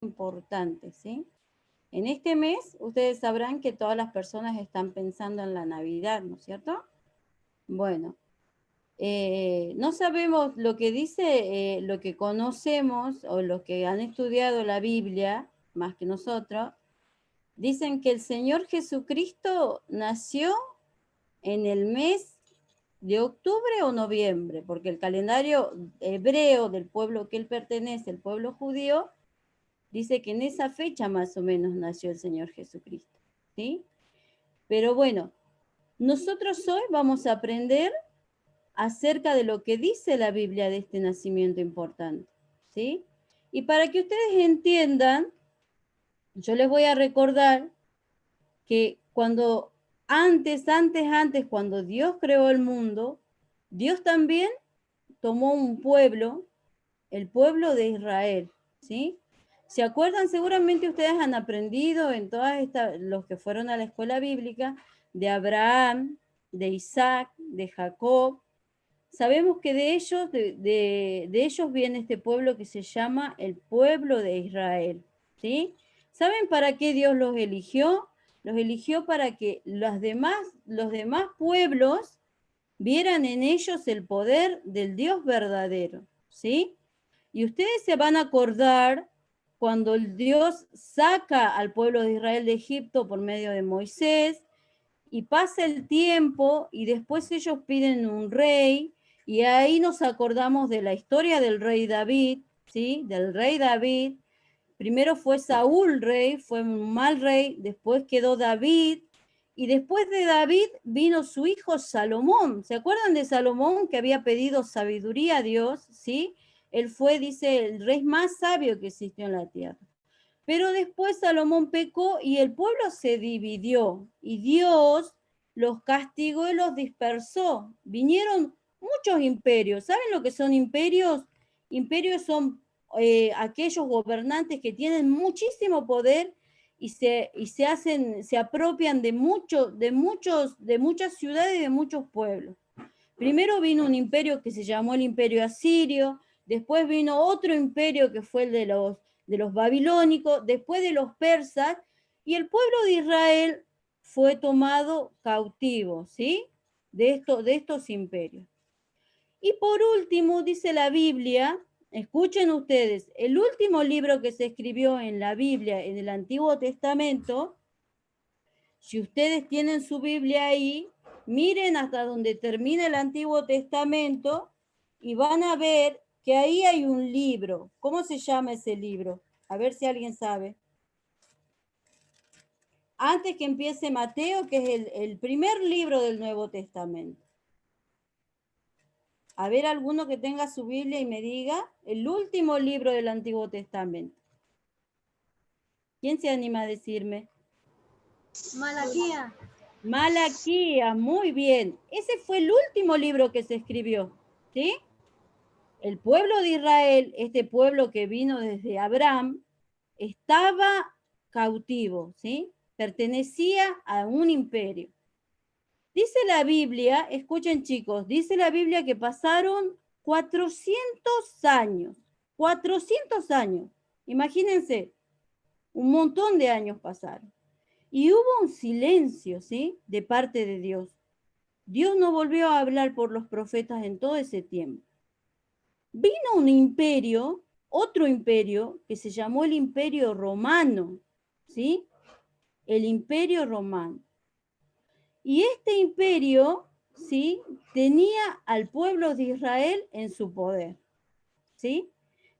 importante, ¿sí? En este mes, ustedes sabrán que todas las personas están pensando en la Navidad, ¿no es cierto? Bueno, no sabemos lo que dice, lo que conocemos o los que han estudiado la Biblia, más que nosotros, dicen que el Señor Jesucristo nació en el mes de octubre o noviembre, porque el calendario hebreo del pueblo que él pertenece, el pueblo judío, dice que en esa fecha más o menos nació el Señor Jesucristo, ¿sí? Pero bueno, nosotros hoy vamos a aprender acerca de lo que dice la Biblia de este nacimiento importante, ¿sí? Y para que ustedes entiendan, yo les voy a recordar que cuando cuando Dios creó el mundo, Dios también tomó un pueblo, el pueblo de Israel, ¿sí? ¿Se acuerdan? Seguramente ustedes han aprendido en todas estas, los que fueron a la escuela bíblica, de Abraham, de Isaac, de Jacob. Sabemos que de ellos viene este pueblo que se llama el pueblo de Israel, ¿sí? ¿Saben para qué Dios los eligió? Los eligió para que los demás pueblos vieran en ellos el poder del Dios verdadero, ¿sí? Y ustedes se van a acordar cuando el Dios saca al pueblo de Israel de Egipto por medio de Moisés, y pasa el tiempo y después ellos piden un rey, y ahí nos acordamos de la historia del rey David, ¿sí? Del rey David. Primero fue Saúl rey, fue un mal rey, después quedó David, y después de David vino su hijo Salomón. ¿Se acuerdan de Salomón que había pedido sabiduría a Dios? ¿Sí? Él fue, dice, el rey más sabio que existió en la tierra. Pero después Salomón pecó y el pueblo se dividió y Dios los castigó y los dispersó. Vinieron muchos imperios. ¿Saben lo que son imperios? Imperios son aquellos gobernantes que tienen muchísimo poder se apropian de muchas ciudades y de muchos pueblos. Primero vino un imperio que se llamó el Imperio Asirio, después vino otro imperio que fue el de los babilónicos, después de los persas, y el pueblo de Israel fue tomado cautivo, ¿sí? De estos imperios. Y por último, dice la Biblia, escuchen ustedes, el último libro que se escribió en la Biblia, en el Antiguo Testamento, si ustedes tienen su Biblia ahí, miren hasta donde termina el Antiguo Testamento y van a ver que ahí hay un libro. ¿Cómo se llama ese libro? A ver si alguien sabe. Antes que empiece Mateo, que es el primer libro del Nuevo Testamento. A ver alguno que tenga su Biblia y me diga el último libro del Antiguo Testamento. ¿Quién se anima a decirme? Malaquía. Malaquías, muy bien. Ese fue el último libro que se escribió, ¿sí? El pueblo de Israel, este pueblo que vino desde Abraham, estaba cautivo, ¿sí? Pertenecía a un imperio. Dice la Biblia, escuchen chicos, dice la Biblia que pasaron 400 años, 400 años, imagínense, un montón de años pasaron. Y hubo un silencio, ¿sí? De parte de Dios. Dios no volvió a hablar por los profetas en todo ese tiempo. Vino un imperio, otro imperio, que se llamó el Imperio Romano, ¿sí? El Imperio Romano. Y este imperio, ¿sí? Tenía al pueblo de Israel en su poder, ¿sí?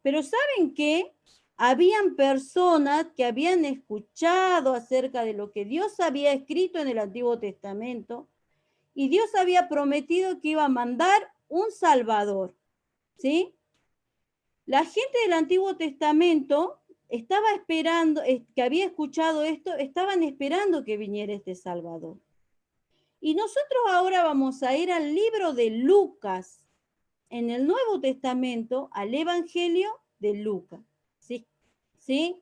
Pero ¿saben qué? Habían personas que habían escuchado acerca de lo que Dios había escrito en el Antiguo Testamento, y Dios había prometido que iba a mandar un Salvador, ¿sí? La gente del Antiguo Testamento estaba esperando, que había escuchado esto, estaban esperando que viniera este Salvador. Y nosotros ahora vamos a ir al libro de Lucas, en el Nuevo Testamento, al Evangelio de Lucas. ¿Sí? ¿Sí?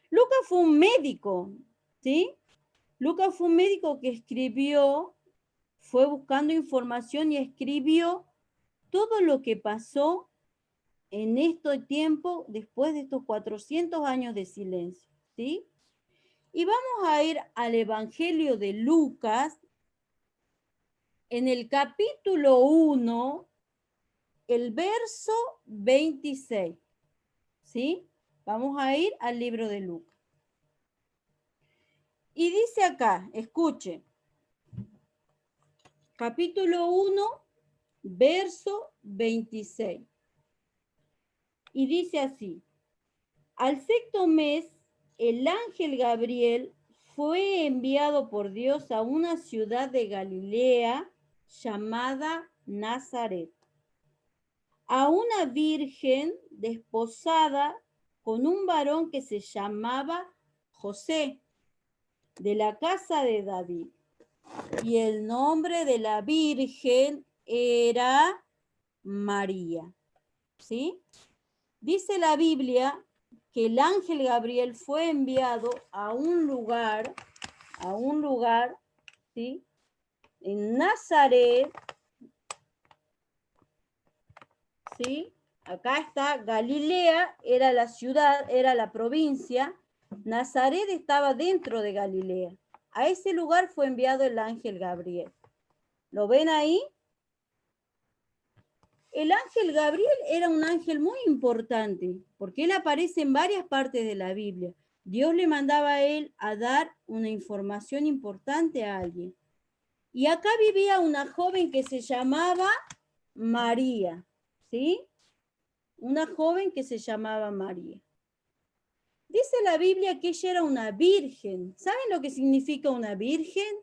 Lucas fue un médico, ¿sí? Lucas fue un médico que escribió, fue buscando información y escribió todo lo que pasó en este tiempo, después de estos 400 años de silencio, ¿sí? Y vamos a ir al Evangelio de Lucas, en el capítulo 1, el verso 26, ¿sí? Vamos a ir al libro de Lucas. Y dice acá, escuche, capítulo 1, verso 26. Y dice así: al sexto mes, el ángel Gabriel fue enviado por Dios a una ciudad de Galilea llamada Nazaret, a una virgen desposada con un varón que se llamaba José, de la casa de David. Y el nombre de la virgen era María. ¿Sí? Dice la Biblia que el ángel Gabriel fue enviado a un lugar, ¿sí? En Nazaret, ¿sí? Acá está Galilea, era la ciudad, era la provincia. Nazaret estaba dentro de Galilea. A ese lugar fue enviado el ángel Gabriel. ¿Lo ven ahí? El ángel Gabriel era un ángel muy importante, porque él aparece en varias partes de la Biblia. Dios le mandaba a él a dar una información importante a alguien. Y acá vivía una joven que se llamaba María, ¿sí? Una joven que se llamaba María. Dice la Biblia que ella era una virgen. ¿Saben lo que significa una virgen?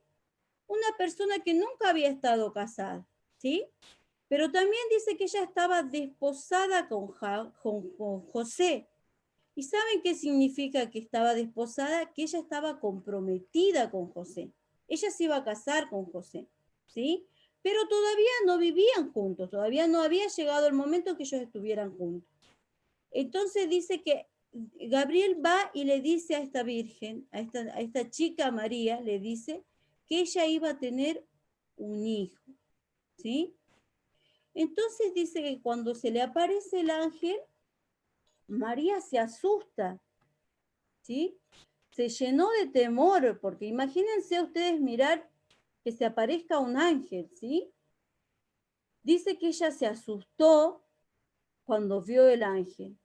Una persona que nunca había estado casada, ¿sí? Pero también dice que ella estaba desposada con José. ¿Y saben qué significa que estaba desposada? Que ella estaba comprometida con José. Ella se iba a casar con José, ¿sí? Pero todavía no vivían juntos, todavía no había llegado el momento que ellos estuvieran juntos. Entonces dice que Gabriel va y le dice a esta virgen, a esta chica María, le dice que ella iba a tener un hijo, ¿sí? Entonces dice que cuando se le aparece el ángel, María se asusta, ¿sí? Se llenó de temor, porque imagínense ustedes mirar que se aparezca un ángel, ¿sí? Dice que ella se asustó cuando vio el ángel.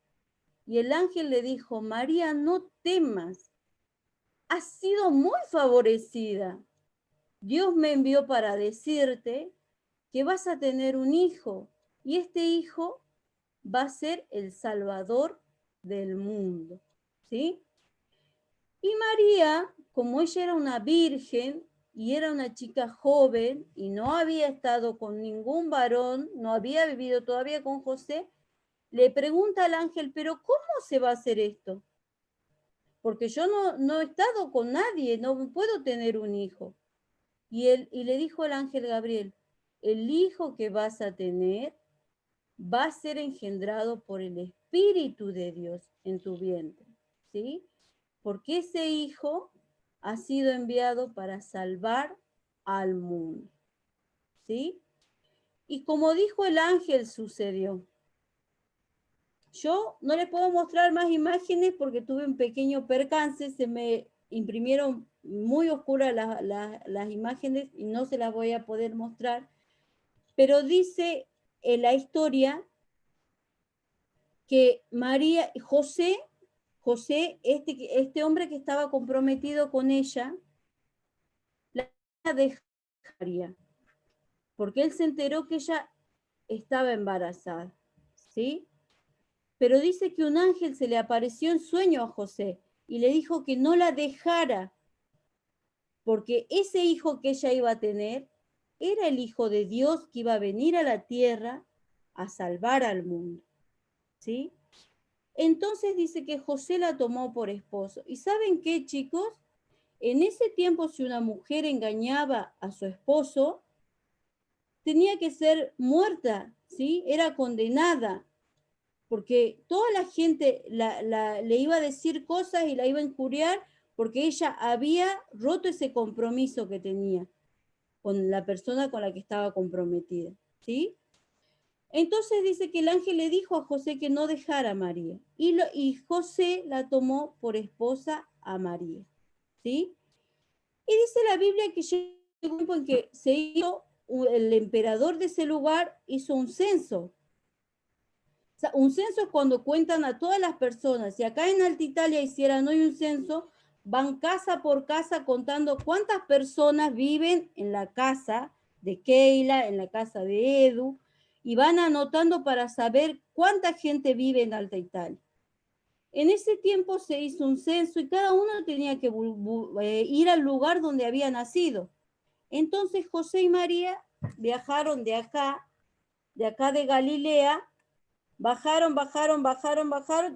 Y el ángel le dijo: María, no temas, has sido muy favorecida. Dios me envió para decirte que vas a tener un hijo, y este hijo va a ser el Salvador del mundo, ¿sí? Y María, como ella era una virgen y era una chica joven y no había estado con ningún varón, no había vivido todavía con José, le pregunta al ángel: pero ¿cómo se va a hacer esto? Porque yo no he estado con nadie, no puedo tener un hijo. Y le dijo el ángel Gabriel: el hijo que vas a tener va a ser engendrado por el Espíritu de Dios en tu vientre, ¿sí? Porque ese hijo ha sido enviado para salvar al mundo, ¿sí? Y como dijo el ángel, sucedió. Yo no les puedo mostrar más imágenes porque tuve un pequeño percance, se me imprimieron muy oscuras las imágenes y no se las voy a poder mostrar, pero dice en la historia que José, este hombre que estaba comprometido con ella, la dejaría, porque él se enteró que ella estaba embarazada, ¿sí? Pero dice que un ángel se le apareció en sueño a José y le dijo que no la dejara, porque ese hijo que ella iba a tener era el Hijo de Dios que iba a venir a la tierra a salvar al mundo, ¿sí? Entonces dice que José la tomó por esposo. ¿Y saben qué, chicos? En ese tiempo, si una mujer engañaba a su esposo, tenía que ser muerta, ¿sí? Era condenada, porque toda la gente le iba a decir cosas y la iba a injuriar porque ella había roto ese compromiso que tenía con la persona con la que estaba comprometida, ¿sí? Entonces dice que el ángel le dijo a José que no dejara a María. Y José la tomó por esposa a María. ¿Sí? Y dice la Biblia que llegó un tiempo en que el emperador de ese lugar hizo un censo. O sea, un censo es cuando cuentan a todas las personas. Si acá en Alta Italia hicieran hoy un censo, van casa por casa contando cuántas personas viven en la casa de Keila, en la casa de Edu, y van anotando para saber cuánta gente vive en Alta Italia. En ese tiempo se hizo un censo y cada uno tenía que ir al lugar donde había nacido. Entonces José y María viajaron de acá de Galilea, bajaron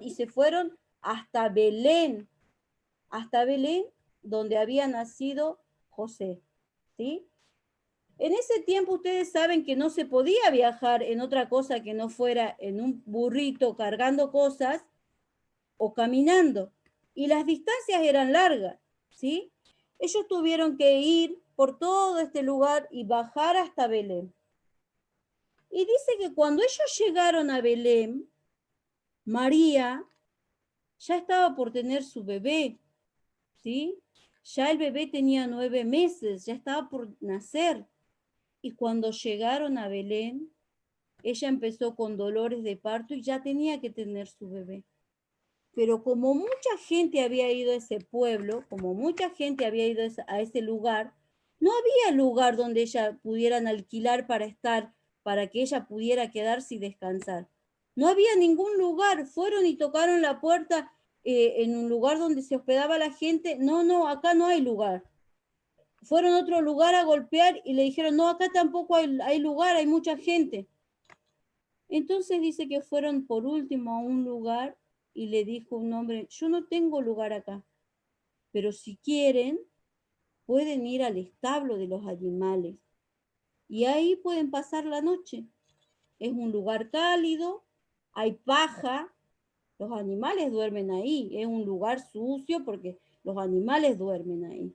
y se fueron hasta Belén, donde había nacido José, ¿sí? En ese tiempo ustedes saben que no se podía viajar en otra cosa que no fuera en un burrito cargando cosas o caminando. Y las distancias eran largas, ¿sí? Ellos tuvieron que ir por todo este lugar y bajar hasta Belén. Y dice que cuando ellos llegaron a Belén, María ya estaba por tener su bebé, ¿sí? Ya el bebé tenía 9 meses, ya estaba por nacer. Y cuando llegaron a Belén, ella empezó con dolores de parto y ya tenía que tener su bebé. Pero como mucha gente había ido a ese pueblo, como mucha gente había ido a ese lugar, no había lugar donde ella pudieran alquilar para estar, para que ella pudiera quedarse y descansar. No había ningún lugar. Fueron y tocaron la puerta en un lugar donde se hospedaba la gente. No, acá no hay lugar. Fueron a otro lugar a golpear y le dijeron, no, acá tampoco hay lugar, hay mucha gente. Entonces dice que fueron por último a un lugar y le dijo un hombre, yo no tengo lugar acá, pero si quieren, pueden ir al establo de los animales y ahí pueden pasar la noche. Es un lugar cálido, hay paja, los animales duermen ahí, es un lugar sucio porque los animales duermen ahí.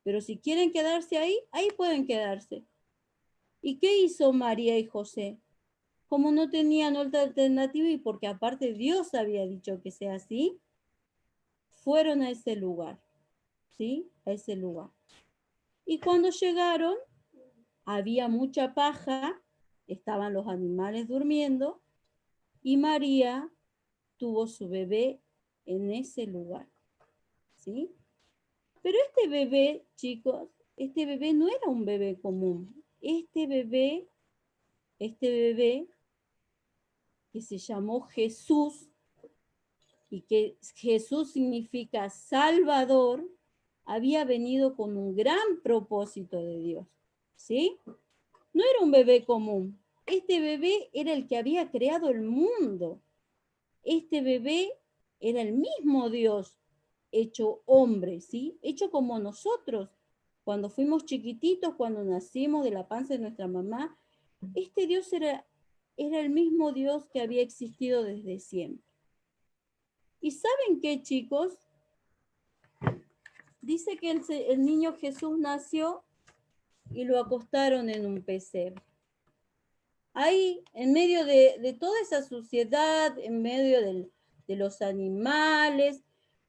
Pero si quieren quedarse ahí, ahí pueden quedarse. ¿Y qué hizo María y José? Como no tenían otra alternativa y porque aparte Dios había dicho que sea así, fueron a ese lugar, ¿sí? A ese lugar. Y cuando llegaron, había mucha paja, estaban los animales durmiendo y María tuvo su bebé en ese lugar, ¿sí? Pero este bebé, chicos, este bebé no era un bebé común. Este bebé que se llamó Jesús, y que Jesús significa Salvador, había venido con un gran propósito de Dios, ¿sí? No era un bebé común. Este bebé era el que había creado el mundo. Este bebé era el mismo Dios hecho hombre, ¿sí? Hecho como nosotros. Cuando fuimos chiquititos, cuando nacimos de la panza de nuestra mamá, este Dios era el mismo Dios que había existido desde siempre. ¿Y saben qué, chicos? Dice que el niño Jesús nació y lo acostaron en un pesebre. Ahí, en medio de toda esa suciedad, en medio de los animales,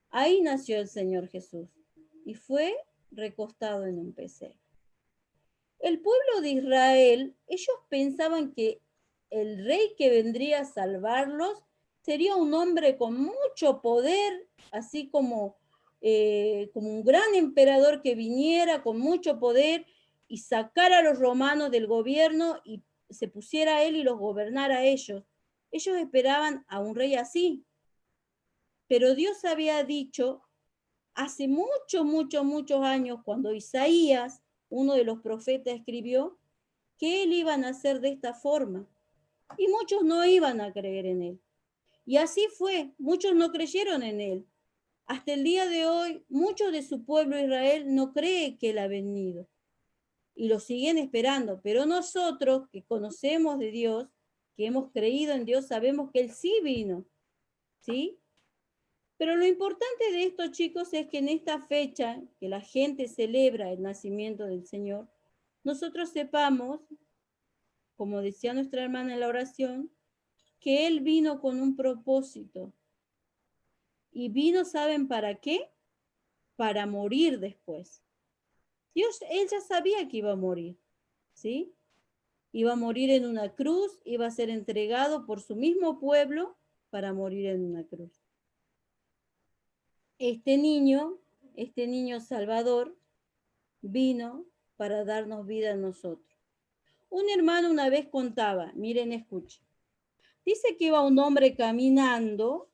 ahí nació el Señor Jesús y fue recostado en un pesebre. El pueblo de Israel, ellos pensaban que el rey que vendría a salvarlos sería un hombre con mucho poder, así como un gran emperador que viniera con mucho poder y sacara a los romanos del gobierno y se pusiera a él y los gobernara a ellos. Ellos esperaban a un rey así. Pero Dios había dicho hace muchos años, cuando Isaías, uno de los profetas, escribió que él iba a nacer de esta forma. Y muchos no iban a creer en él. Y así fue, muchos no creyeron en él. Hasta el día de hoy, muchos de su pueblo Israel no cree que él ha venido. Y lo siguen esperando. Pero nosotros que conocemos de Dios, que hemos creído en Dios, sabemos que él sí vino. ¿Sí? Pero lo importante de esto, chicos, es que en esta fecha que la gente celebra el nacimiento del Señor, nosotros sepamos como decía nuestra hermana en la oración, que Él vino con un propósito. Y vino, ¿saben para qué? Para morir después. Él ya sabía que iba a morir, ¿sí? Iba a morir en una cruz, iba a ser entregado por su mismo pueblo para morir en una cruz. Este niño Salvador, vino para darnos vida a nosotros. Un hermano una vez contaba, miren, escuchen. Dice que iba un hombre caminando,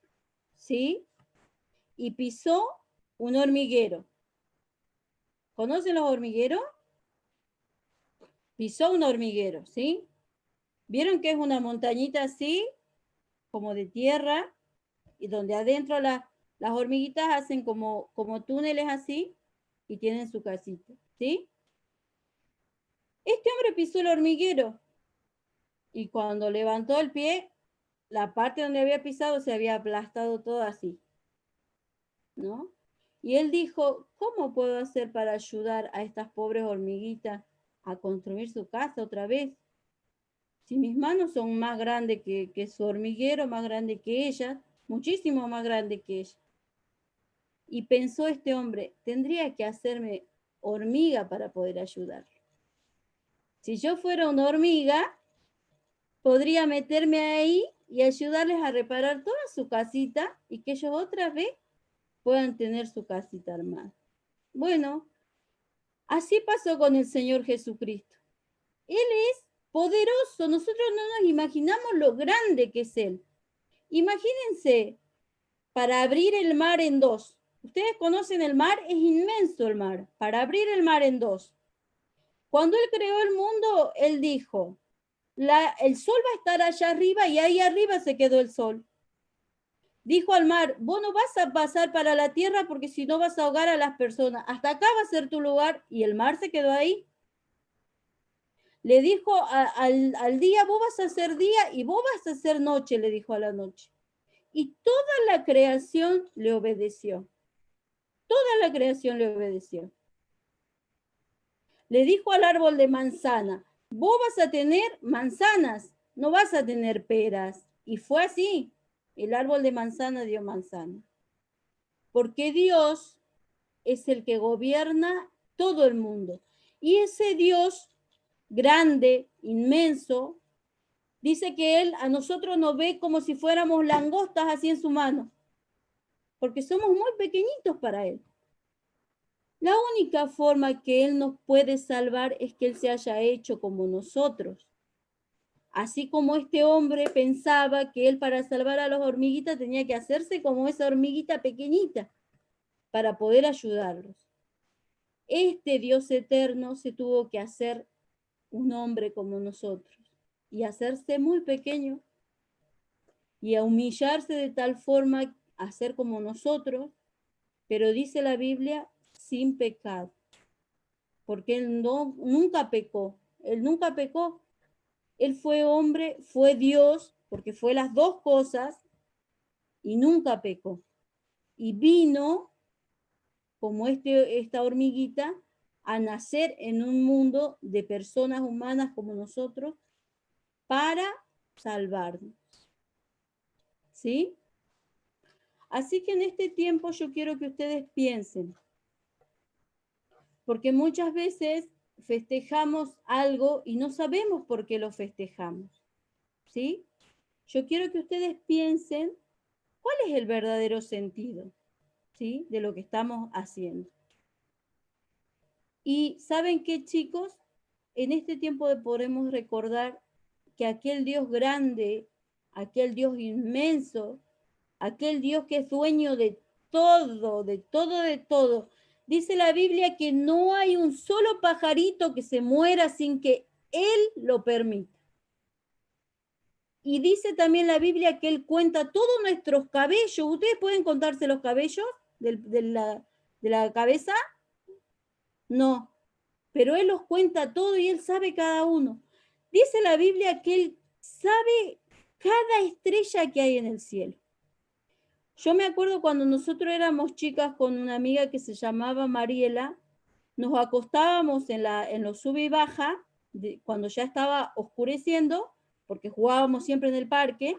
¿sí? Y pisó un hormiguero. ¿Conocen los hormigueros? Pisó un hormiguero, ¿sí? ¿Vieron que es una montañita así, como de tierra, y donde adentro las hormiguitas hacen como túneles así, y tienen su casita, ¿sí? Este hombre pisó el hormiguero, y cuando levantó el pie, la parte donde había pisado se había aplastado todo así, ¿no? Y él dijo, ¿cómo puedo hacer para ayudar a estas pobres hormiguitas a construir su casa otra vez? Si mis manos son más grandes que su hormiguero, más grande que ella, muchísimo más grande que ella. Y pensó este hombre, tendría que hacerme hormiga para poder ayudarlo. Si yo fuera una hormiga, podría meterme ahí y ayudarles a reparar toda su casita y que ellos otra vez puedan tener su casita armada. Bueno, así pasó con el Señor Jesucristo. Él es poderoso, nosotros no nos imaginamos lo grande que es Él. Imagínense, para abrir el mar en dos. Ustedes conocen el mar, es inmenso el mar. Para abrir el mar en dos. Cuando Él creó el mundo, Él dijo, el sol va a estar allá arriba y ahí arriba se quedó el sol. Dijo al mar, vos no vas a pasar para la tierra porque si no vas a ahogar a las personas. Hasta acá va a ser tu lugar y el mar se quedó ahí. Le dijo al día, vos vas a ser día y vos vas a ser noche, le dijo a la noche. Y toda la creación le obedeció. Toda la creación le obedeció. Le dijo al árbol de manzana, vos vas a tener manzanas, no vas a tener peras. Y fue así. El árbol de manzana dio manzana. Porque Dios es el que gobierna todo el mundo. Y ese Dios grande, inmenso, dice que Él a nosotros nos ve como si fuéramos langostas así en su mano. Porque somos muy pequeñitos para Él. La única forma que Él nos puede salvar es que Él se haya hecho como nosotros. Así como este hombre pensaba que Él para salvar a las hormiguitas tenía que hacerse como esa hormiguita pequeñita para poder ayudarlos. Este Dios eterno se tuvo que hacer un hombre como nosotros y hacerse muy pequeño y a humillarse de tal forma a ser como nosotros, pero dice la Biblia, sin pecado. Porque Él nunca pecó. Él nunca pecó. Él fue hombre, fue Dios, porque fue las dos cosas, y nunca pecó. Y vino, como esta hormiguita, a nacer en un mundo de personas humanas como nosotros para salvarnos. ¿Sí? Así que en este tiempo yo quiero que ustedes piensen, porque muchas veces festejamos algo y no sabemos por qué lo festejamos. ¿Sí? Yo quiero que ustedes piensen cuál es el verdadero sentido, ¿sí? De lo que estamos haciendo. Y ¿saben qué, chicos? En este tiempo podemos recordar que aquel Dios grande, aquel Dios inmenso, aquel Dios que es dueño de todo, de todo, de todo. Dice la Biblia que no hay un solo pajarito que se muera sin que Él lo permita. Y dice también la Biblia que Él cuenta todos nuestros cabellos. ¿Ustedes pueden contarse los cabellos de la cabeza? No, pero Él los cuenta todo y Él sabe cada uno. Dice la Biblia que Él sabe cada estrella que hay en el cielo. Yo me acuerdo cuando nosotros éramos chicas con una amiga que se llamaba Mariela, nos acostábamos en los sub y baja cuando ya estaba oscureciendo, porque jugábamos siempre en el parque,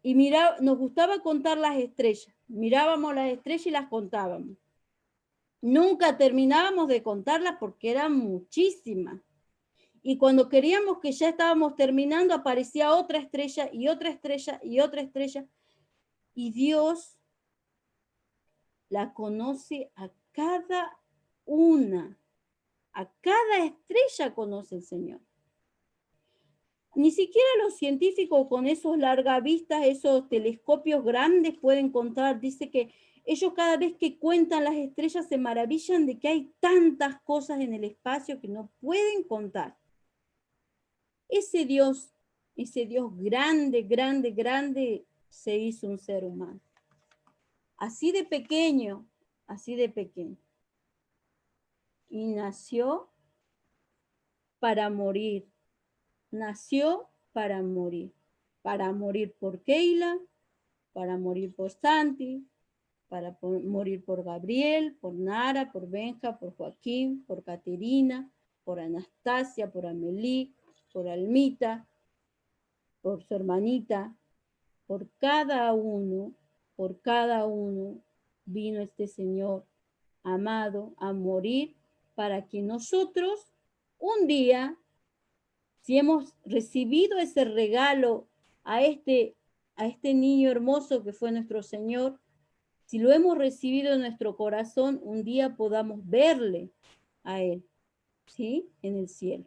y nos gustaba contar las estrellas. Mirábamos las estrellas y las contábamos. Nunca terminábamos de contarlas porque eran muchísimas. Y cuando queríamos que ya estábamos terminando, aparecía otra estrella y otra estrella y otra estrella. Y Dios la conoce a cada una. A cada estrella conoce el Señor. Ni siquiera los científicos con esos largavistas, esos telescopios grandes pueden contar. Dice que ellos cada vez que cuentan las estrellas se maravillan de que hay tantas cosas en el espacio que no pueden contar. Ese Dios grande, grande, grande, se hizo un ser humano. Así de pequeño, así de pequeño. Y nació para morir. Nació para morir. Para morir por Keila, para morir por Santi, para morir por Gabriel, por Nara, por Benja, por Joaquín, por Caterina, por Anastasia, por Amelie, por Almita, por su hermanita, por cada uno vino este Señor amado a morir para que nosotros un día, si hemos recibido ese regalo a este niño hermoso que fue nuestro Señor, si lo hemos recibido en nuestro corazón, un día podamos verle a Él, ¿sí? En el cielo.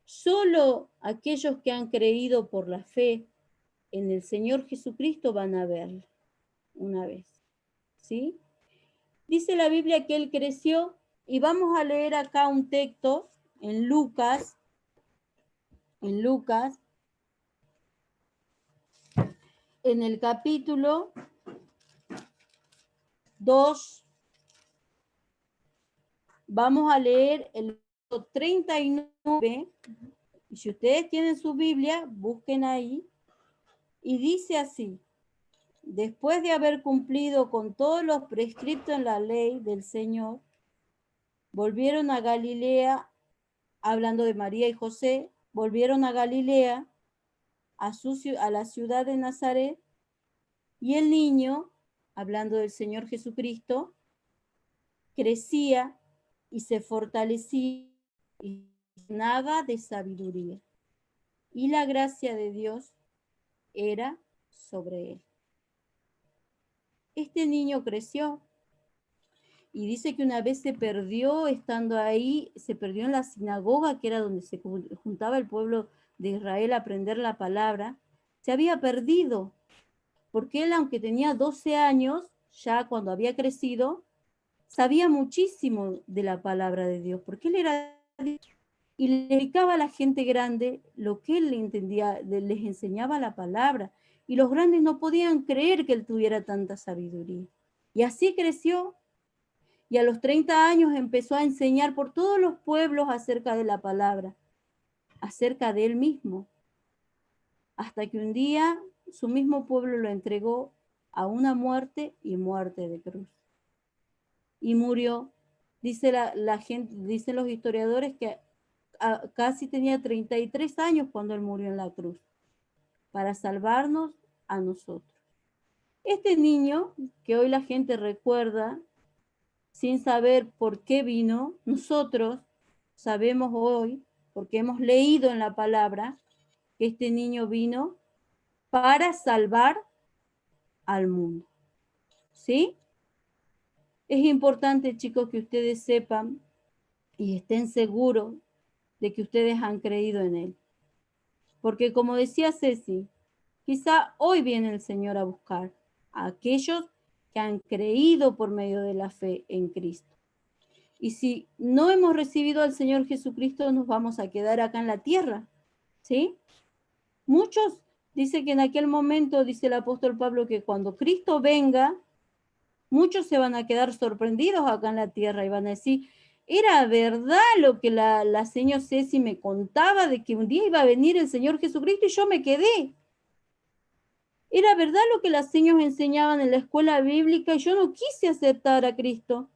Solo aquellos que han creído por la fe en el Señor Jesucristo van a verle una vez, ¿sí? Dice la Biblia que Él creció, y vamos a leer acá un texto en Lucas, en el capítulo 2, vamos a leer el 39, y si ustedes tienen su Biblia, busquen ahí, y dice así: después de haber cumplido con todos los prescriptos en la ley del Señor, volvieron a Galilea, hablando de María y José, volvieron a Galilea, a la ciudad de Nazaret, y el niño, hablando del Señor Jesucristo, crecía y se fortalecía y llenaba de sabiduría. Y la gracia de Dios era sobre él. Este niño creció y dice que una vez se perdió estando ahí, se perdió en la sinagoga, que era donde se juntaba el pueblo de Israel a aprender la palabra. Se había perdido, porque él, aunque tenía 12 años, ya cuando había crecido, sabía muchísimo de la palabra de Dios, porque él era y le explicaba a la gente grande lo que él le entendía, les enseñaba la palabra, y los grandes no podían creer que él tuviera tanta sabiduría. Y así creció, y a los 30 años empezó a enseñar por todos los pueblos acerca de la palabra, acerca de él mismo, hasta que un día su mismo pueblo lo entregó a una muerte, y muerte de cruz. Y murió. Dice la gente, dicen los historiadores que casi tenía 33 años cuando él murió en la cruz, para salvarnos a nosotros. Este niño, que hoy la gente recuerda, sin saber por qué vino, nosotros sabemos hoy, porque hemos leído en la palabra, que este niño vino para salvar al mundo. ¿Sí? Es importante, chicos, que ustedes sepan y estén seguros de que ustedes han creído en él. Porque como decía Ceci, quizá hoy viene el Señor a buscar a aquellos que han creído por medio de la fe en Cristo. Y si no hemos recibido al Señor Jesucristo, nos vamos a quedar acá en la tierra, ¿sí? Muchos dicen que en aquel momento, dice el apóstol Pablo, que cuando Cristo venga, muchos se van a quedar sorprendidos acá en la tierra y van a decir: era verdad lo que la señora Ceci me contaba, de que un día iba a venir el Señor Jesucristo, y yo me quedé. Era verdad lo que las señoras enseñaban en la escuela bíblica, y yo no quise aceptar a Cristo.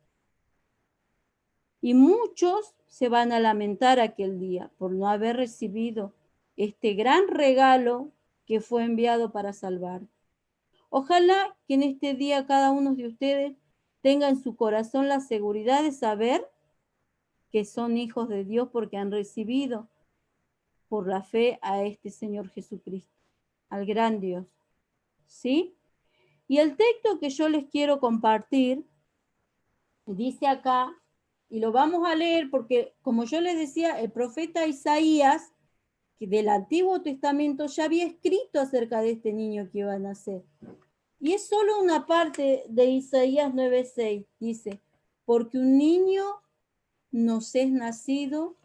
Y muchos se van a lamentar aquel día por no haber recibido este gran regalo que fue enviado para salvar. Ojalá que en este día cada uno de ustedes tenga en su corazón la seguridad de saber que son hijos de Dios porque han recibido por la fe a este Señor Jesucristo, al gran Dios. ¿Sí? Y el texto que yo les quiero compartir dice acá, y lo vamos a leer porque, como yo les decía, el profeta Isaías, que del Antiguo Testamento, ya había escrito acerca de este niño que iba a nacer. Y es solo una parte de Isaías 9:6. Dice, porque un niño nos es nacido,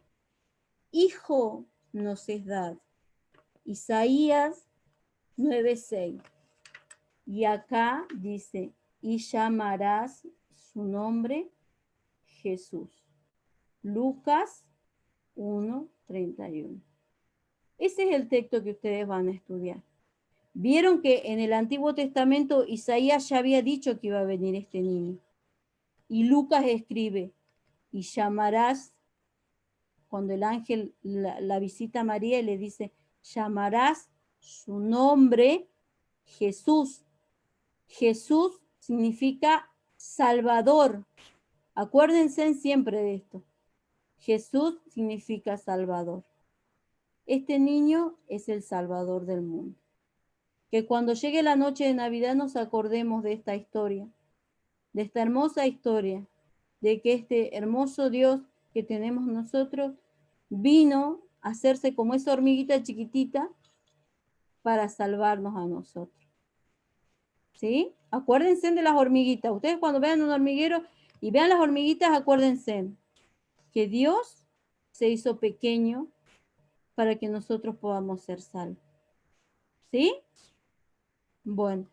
hijo nos es dado. Isaías 9:6. Y acá dice, y llamarás su nombre Jesús. Lucas 1:31. Ese es el texto que ustedes van a estudiar. Vieron que en el Antiguo Testamento Isaías ya había dicho que iba a venir este niño. Y Lucas escribe, y llamarás, cuando el ángel la visita a María y le dice, llamarás su nombre Jesús. Jesús significa Salvador. Acuérdense siempre de esto. Jesús significa Salvador. Este niño es el Salvador del mundo. Que cuando llegue la noche de Navidad nos acordemos de esta historia, de esta hermosa historia, de que este hermoso Dios que tenemos nosotros vino a hacerse como esa hormiguita chiquitita para salvarnos a nosotros. ¿Sí? Acuérdense de las hormiguitas. Ustedes cuando vean un hormiguero y vean las hormiguitas, acuérdense que Dios se hizo pequeño para que nosotros podamos ser salvos. ¿Sí? Bueno,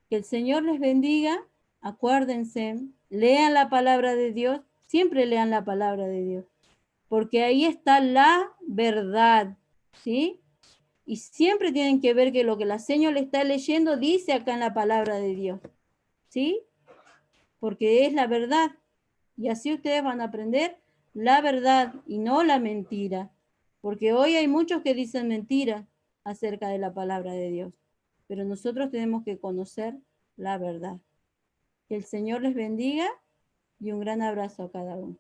que el Señor les bendiga. Acuérdense, lean la palabra de Dios. Siempre lean la palabra de Dios. Porque ahí está la verdad. ¿Sí? Y siempre tienen que ver que lo que la Señor le está leyendo dice acá en la palabra de Dios. ¿Sí? Porque es la verdad. Y así ustedes van a aprender la verdad y no la mentira. Porque hoy hay muchos que dicen mentiras acerca de la palabra de Dios. Pero nosotros tenemos que conocer la verdad. Que el Señor les bendiga y un gran abrazo a cada uno.